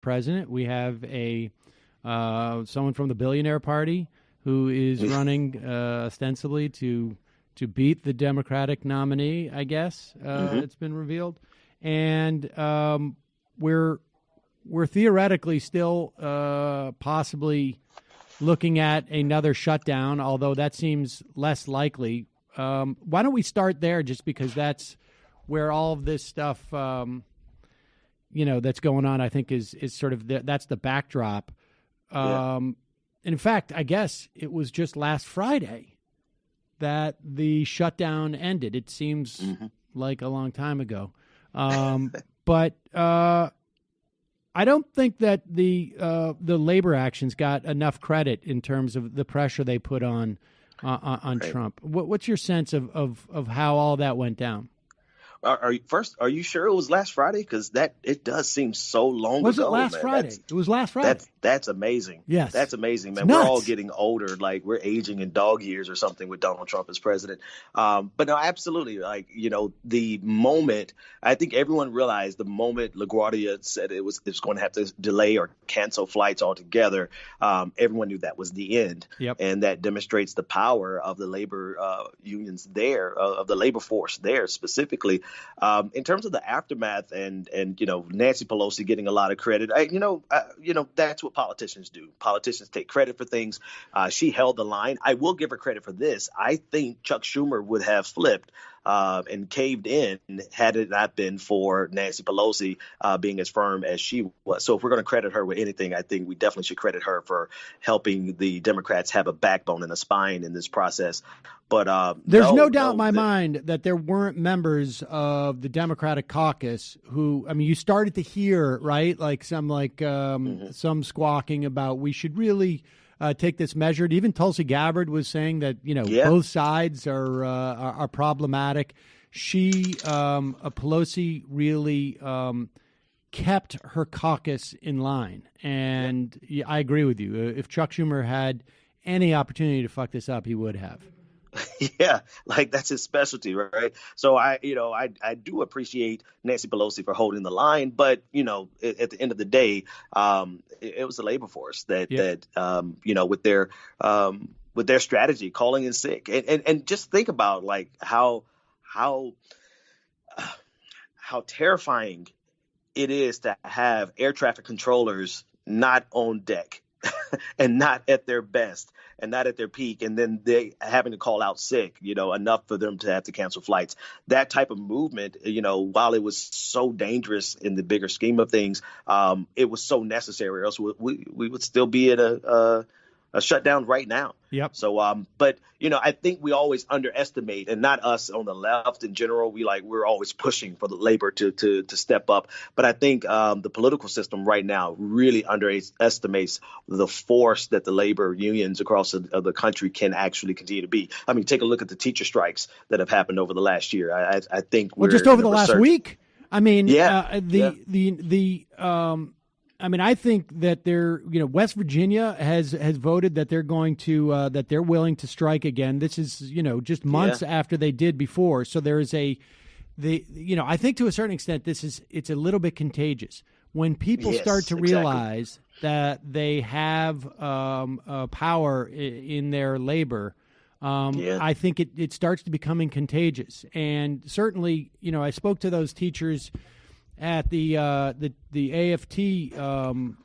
president. We have a someone from the billionaire party who is running ostensibly to beat the Democratic nominee, I guess. It's been revealed. And we're theoretically still possibly looking at another shutdown, although that seems less likely. Why don't we start there, just because that's where all of this stuff, that's going on, I think is sort of that's the backdrop. In fact, I guess it was just last Friday that the shutdown ended. It seems like a long time ago. But I don't think that the labor actions got enough credit in terms of the pressure they put on Trump. What's your sense of how all that went down? Are you sure it was last Friday? Because it does seem so long ago. Was it last Friday? It was last Friday. That's amazing. Yes. That's amazing, man. It's nuts. We're all getting older. Like, we're aging in dog years or something with Donald Trump as president. But no, absolutely. Like, the moment, I think everyone realized the moment LaGuardia said it was going to have to delay or cancel flights altogether, everyone knew that was the end. Yep. And that demonstrates the power of the labor unions there, of the labor force there specifically. In terms of the aftermath and Nancy Pelosi getting a lot of credit, that's what politicians do. Politicians take credit for things. She held the line. I will give her credit for this. I think Chuck Schumer would have flipped and caved in had it not been for Nancy Pelosi being as firm as she was. So if we're going to credit her with anything, I think we definitely should credit her for helping the Democrats have a backbone and a spine in this process. But there's no doubt in my mind that there weren't members of the Democratic caucus who, I mean, you started to hear, right, like some squawking about we should really take this measured. Even Tulsi Gabbard was saying that, both sides are problematic. Pelosi really kept her caucus in line. And I agree with you. If Chuck Schumer had any opportunity to fuck this up, he would have. Yeah, like that's his specialty, right? So I do appreciate Nancy Pelosi for holding the line, but at the end of the day, it was the labor force that with their strategy, calling in sick, and just think about like how terrifying it is to have air traffic controllers not on deck and not at their best and not at their peak, and then they having to call out sick, enough for them to have to cancel flights. That type of movement, while it was so dangerous in the bigger scheme of things, it was so necessary, or else we would still be at a shutdown right now. Yep. So, but I think we always underestimate, and not us on the left in general. We're always pushing for the labor to step up. But I think the political system right now really underestimates the force that the labor unions across the country can actually continue to be. I mean, take a look at the teacher strikes that have happened over the last year. I think we're just over the last week. I mean, I think that West Virginia has voted that they're going to that they're willing to strike again. This is just months after they did before. So there is I think to a certain extent it's a little bit contagious when people start to realize that they have power in their labor. I think it starts to becoming contagious, and certainly I spoke to those teachers at the AFT union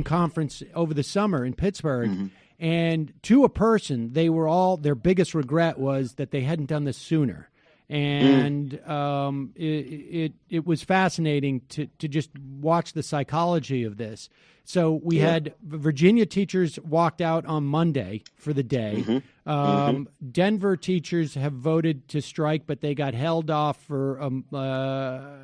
conference over the summer in Pittsburgh, and to a person, their biggest regret was that they hadn't done this sooner. And it was fascinating to just watch the psychology of this. So we had Virginia teachers walked out on Monday for the day. Denver teachers have voted to strike, but they got held off for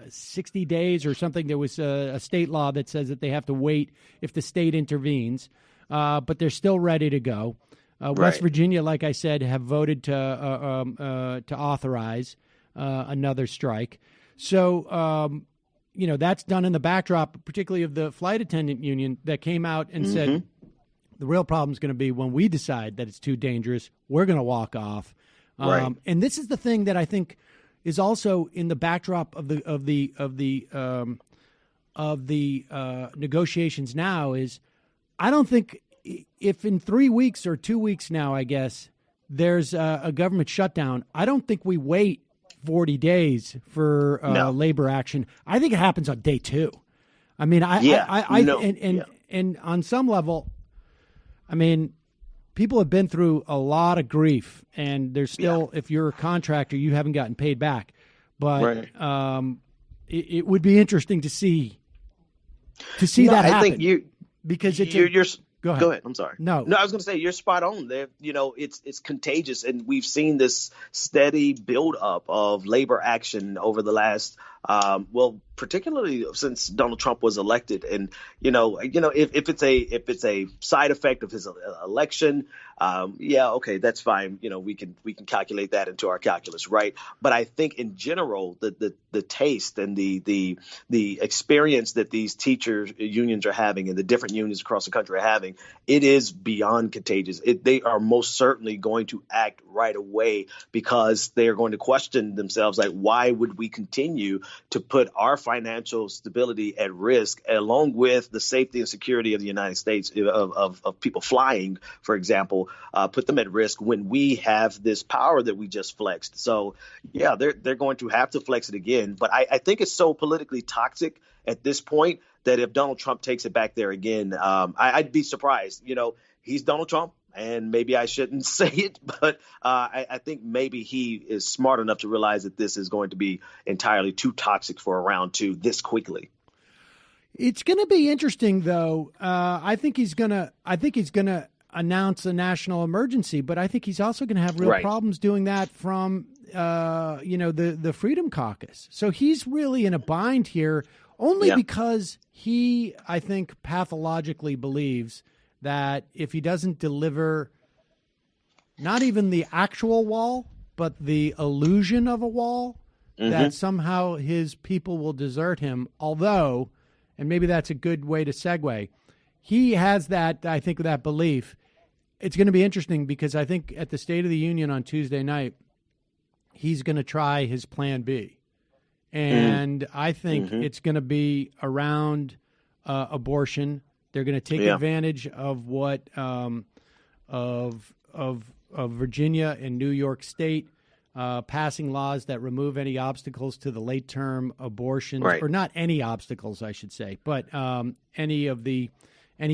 60 days or something. There was a state law that says that they have to wait if the state intervenes, but they're still ready to go. West Virginia, like I said, have voted to authorize another strike. So, that's done in the backdrop, particularly of the flight attendant union that came out and said the real problem is going to be when we decide that it's too dangerous, we're going to walk off. And this is the thing that I think is also in the backdrop of the of the negotiations now is I don't think if in 3 weeks or 2 weeks now, I guess, there's a government shutdown, I don't think we wait 40 days for labor action. I think it happens on day 2. I mean, and on some level, I mean, people have been through a lot of grief, and there's still, if you're a contractor, you haven't gotten paid back. But it would be interesting to see that happen. I think because Go ahead. I'm sorry. No, I was going to say you're spot on there. It's contagious, and we've seen this steady buildup of labor action over the last, particularly since Donald Trump was elected. And if it's a side effect of his election, okay, that's fine. We can calculate that into our calculus, right? But I think in general, the taste and the experience that these teachers unions are having, and the different unions across the country are having, it is beyond contagious. They are most certainly going to act right away, because they are going to question themselves, like, why would we continue to put our financial stability at risk, along with the safety and security of the United States, of people flying, for example, put them at risk when we have this power that we just flexed. So, yeah, they're going to have to flex it again. But I think it's so politically toxic at this point that if Donald Trump takes it back there again, I'd be surprised. He's Donald Trump, and maybe I shouldn't say it, but I think maybe he is smart enough to realize that this is going to be entirely too toxic for a round 2 this quickly. It's going to be interesting, though. I think he's going to announce a national emergency, but I think he's also going to have real problems doing that from the Freedom Caucus. So he's really in a bind here, only because he, I think, pathologically believes that if he doesn't deliver not even the actual wall, but the illusion of a wall, that somehow his people will desert him. Although, and maybe that's a good way to segue, he has that, I think, that belief. It's going to be interesting because I think at the State of the Union on Tuesday night, he's going to try his plan B. And I think it's going to be around abortion. They're going to take advantage of what of Virginia and New York State passing laws that remove any obstacles to the late term abortion, or not any obstacles, I should say, but any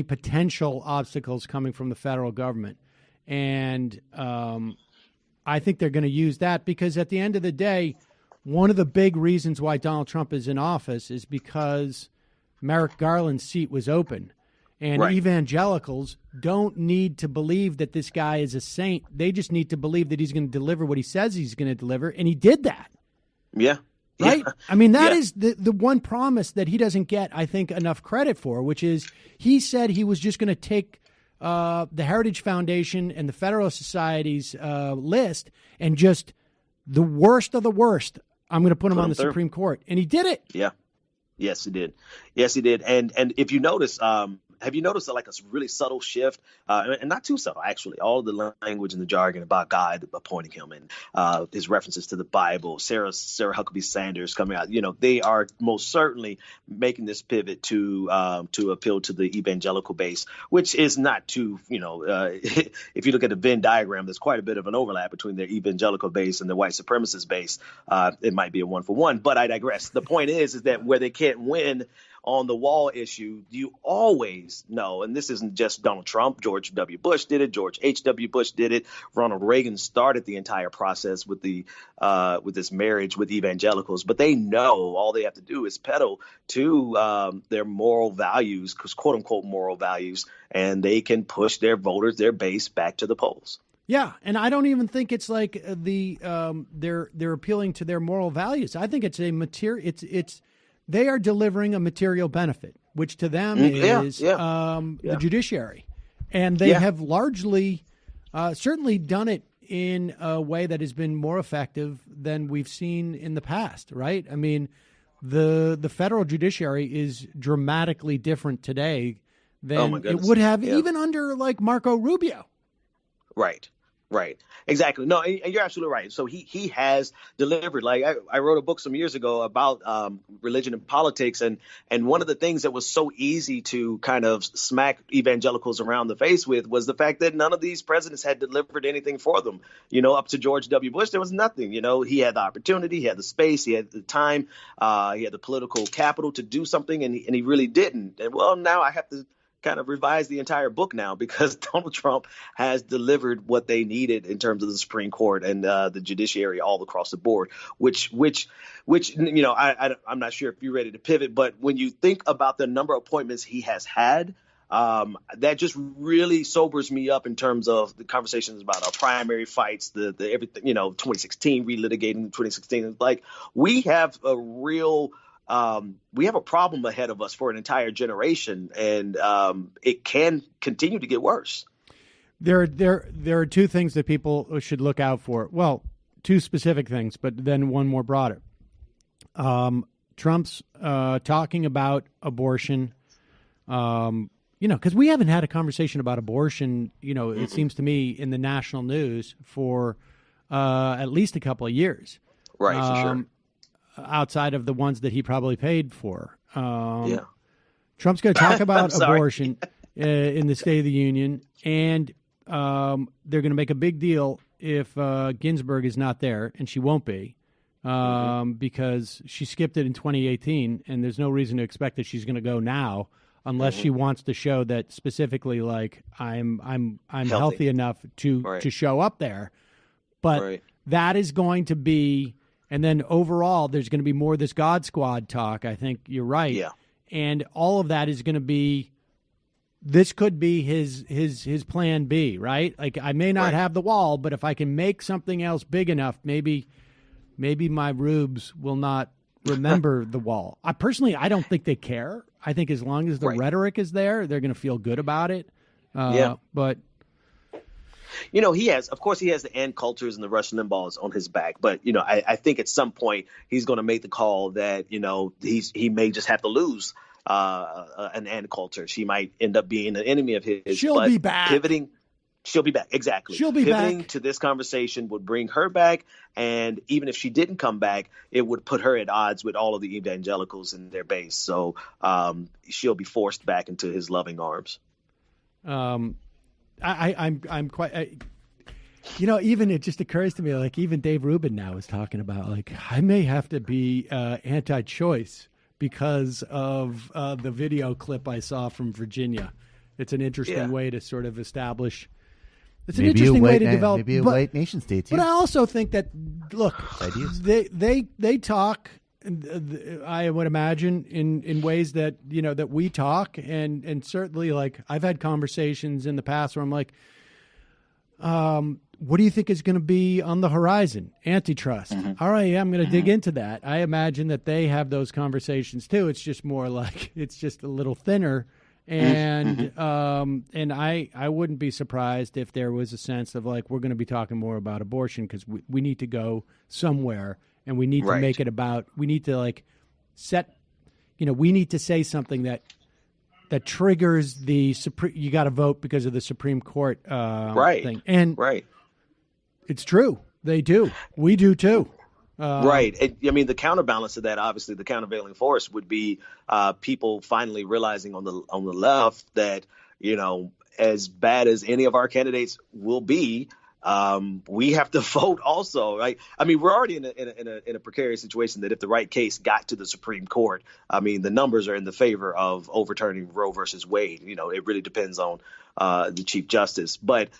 potential obstacles coming from the federal government. And I think they're going to use that because at the end of the day, one of the big reasons why Donald Trump is in office is because Merrick Garland's seat was open. And evangelicals don't need to believe that this guy is a saint. They just need to believe that he's going to deliver what he says he's going to deliver. And he did that. Yeah. Right? Yeah. I mean, that is the one promise that he doesn't get, I think, enough credit for, which is he said he was just going to take the Heritage Foundation and the Federalist Society's list and just the worst of the worst, I'm going to put him on the Supreme Court. And he did it. Yeah. Yes, he did. Yes, he did. And if you notice, have you noticed a really subtle shift, and not too subtle, actually, all of the language and the jargon about God appointing him, and his references to the Bible, Sarah Huckabee Sanders coming out, they are most certainly making this pivot to appeal to the evangelical base, which is not too, if you look at the Venn diagram, there's quite a bit of an overlap between their evangelical base and the white supremacist base. It might be a 1-for-1, but I digress. The point is that where they can't win on the wall issue, you always know, and this isn't just Donald Trump, George W. Bush did it, George H.W. Bush did it, Ronald Reagan started the entire process with this marriage with evangelicals, but they know all they have to do is pedal to their moral values, quote unquote moral values, and they can push their voters, their base, back to the polls. Yeah, and I don't even think it's like they're appealing to their moral values. I think it's a they are delivering a material benefit, which to them is the judiciary. And they have largely certainly done it in a way that has been more effective than we've seen in the past, right? I mean, the federal judiciary is dramatically different today than it would have even under like Marco Rubio. Right. Right. Exactly. No, and you're absolutely right. So he has delivered. Like I wrote a book some years ago about religion and politics, and one of the things that was so easy to kind of smack evangelicals around the face with was the fact that none of these presidents had delivered anything for them. Up to George W. Bush, there was nothing. He had the opportunity, he had the space, he had the time, he had the political capital to do something, and he really didn't. And well, now I have to kind of revise the entire book now because Donald Trump has delivered what they needed in terms of the Supreme Court and the judiciary all across the board, which I'm not sure if you're ready to pivot, but when you think about the number of appointments he has had, that just really sobers me up in terms of the conversations about our primary fights, the everything, 2016, relitigating 2016. Like we have a problem ahead of us for an entire generation, and it can continue to get worse. There are two things that people should look out for. Well, two specific things, but then one more broader. Trump's talking about abortion, because we haven't had a conversation about abortion, it seems to me, in the national news for at least a couple of years. Right, for sure. Outside of the ones that he probably paid for. Yeah. Trump's going to talk about abortion in the State of the Union, and they're going to make a big deal if Ginsburg is not there, and she won't be, because she skipped it in 2018, and there's no reason to expect that she's going to go now unless she wants to show that specifically, like, I'm healthy enough to show up there. But that is going to be. And then overall, there's going to be more of this God Squad talk. I think you're right. Yeah. And all of that is going to be, this could be his plan B, right? Like I may not have the wall, but if I can make something else big enough, maybe my rubes will not remember the wall. I don't think they care. I think as long as the rhetoric is there, they're going to feel good about it. But he has the Ann Coulters and the Rush Limbaughs on his back. But, I think at some point he's going to make the call that, he may just have to lose an Ann Coulter. She might end up being an enemy of his. She'll be back. She'll be back. Exactly. She'll be Pivoting back. to this conversation would bring her back. And even if she didn't come back, it would put her at odds with all of the evangelicals in their base. So she'll be forced back into his loving arms. I'm quite, even it just occurs to me, like even Dave Rubin now is talking about, like, I may have to be anti-choice because of the video clip I saw from Virginia. It's an interesting way to sort of establish. It's an interesting way to develop. Maybe a white nation state, too. But I also think that, look, they talk, I would imagine, in ways that, that we talk. And certainly, like, I've had conversations in the past where I'm like, what do you think is going to be on the horizon? Antitrust. All right, I'm going to dig into that. I imagine that they have those conversations, too. It's just more like, it's just a little thinner. And and I wouldn't be surprised if there was a sense of, like, we're going to be talking more about abortion because we need to go somewhere. And we need to make it about, we need to, like, set, we need to say something that triggers the Supreme, you got to vote because of the Supreme Court thing. And it's true. They do. We do too. Right. I mean, the counterbalance to that, obviously, the countervailing force would be people finally realizing on the left that, as bad as any of our candidates will be, we have to vote also, right? I mean, we're already in a precarious situation that if the right case got to the Supreme Court, I mean, the numbers are in the favor of overturning Roe versus Wade. It really depends on the Chief Justice. But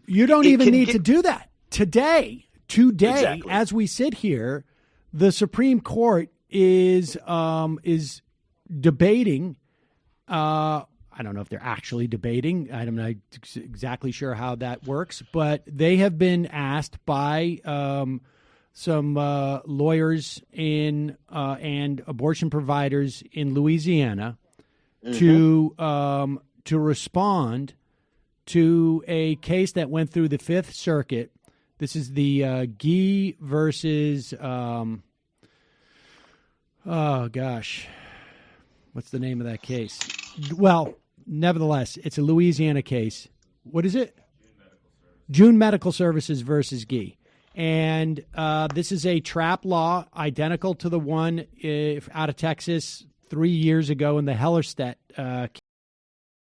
you don't even need to do that today. Exactly. As we sit here, the Supreme Court is debating. I don't know if they're actually debating. I'm not exactly sure how that works, but they have been asked by some lawyers and abortion providers in Louisiana to respond to a case that went through the Fifth Circuit. This is the Gee versus what's the name of that case? Well, nevertheless, it's a Louisiana case. What is it? June Medical Services versus Gee. And this is a trap law identical to the one out of Texas 3 years ago in the Hellerstedt